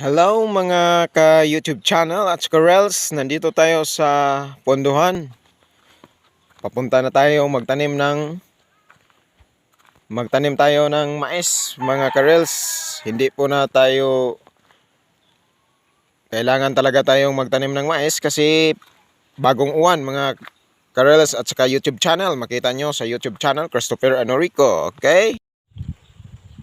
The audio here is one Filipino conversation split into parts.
Hello mga ka-YouTube channel at Squirrels. Nandito tayo sa Ponduhan. Papunta na tayo magtanim tayo ng mais mga ka-reels. Hindi po na tayo kailangan talaga tayong magtanim ng mais kasi bagong uwan mga ka-reels at saka YouTube channel. Makita nyo sa YouTube channel Christopher Anorico. Okay?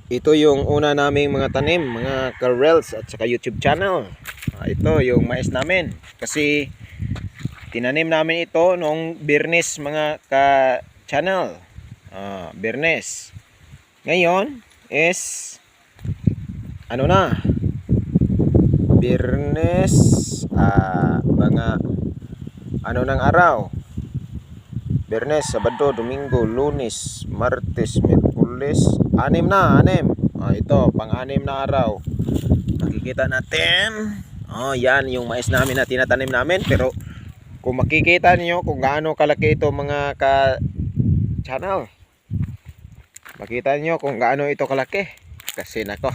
Ito yung una naming mga tanim, mga ka-reels at saka YouTube channel. Ito yung mais namin. Kasi tinanim namin ito noong Biyernes mga ka-channel. Biyernes. Ngayon is ano na? Biyernes, mga ano ng araw? Biyernes, Sabado, Domingo, Lunes, Martes, Miyerkules, anim. Ito, pang-anim na araw. Makikita natin. Yan yung mais namin na tinatanim namin. Pero kung makikita niyo kung gaano kalaki ito mga ka-channel. Makita niyo kung gaano ito kalaki. Kasi nako.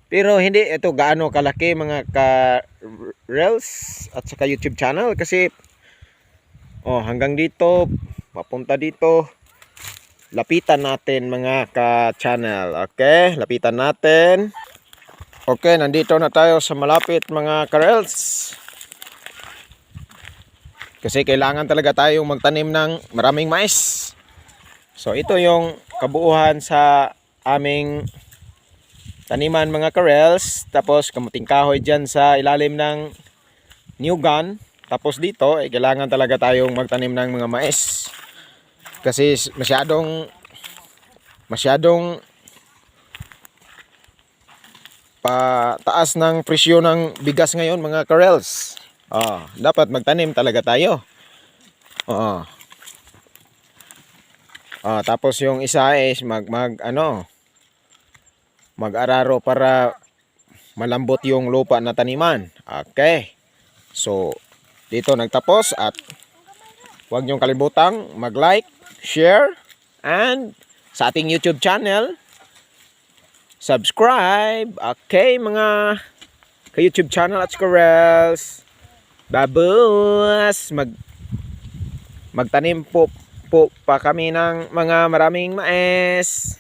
Pero hindi ito gaano kalaki mga ka-reels at saka YouTube channel. Kasi hanggang dito, papunta dito. Lapitan natin mga ka-channel. Okay, lapitan natin. Okay, nandito na tayo sa malapit mga ka-reels. Kasi kailangan talaga tayong magtanim ng maraming mais. So ito yung kabuuhan sa aming taniman mga ka-reels. Tapos kamuting kahoy dyan sa ilalim ng new gun. Tapos dito, kailangan talaga tayong magtanim ng mga mais. Kasi masyadong pataas ng presyo ng bigas ngayon mga ka-reels. Dapat magtanim talaga tayo. Tapos yung isa is mag-araro para malambot yung lupa na taniman. Okay. So dito nagtapos at huwag niyong kalimutang mag-like, share, and sa ating YouTube channel, subscribe. Okay, mga ka-YouTube channel at Squirrels. Babus! Magtanim po pa kami ng mga maraming mais.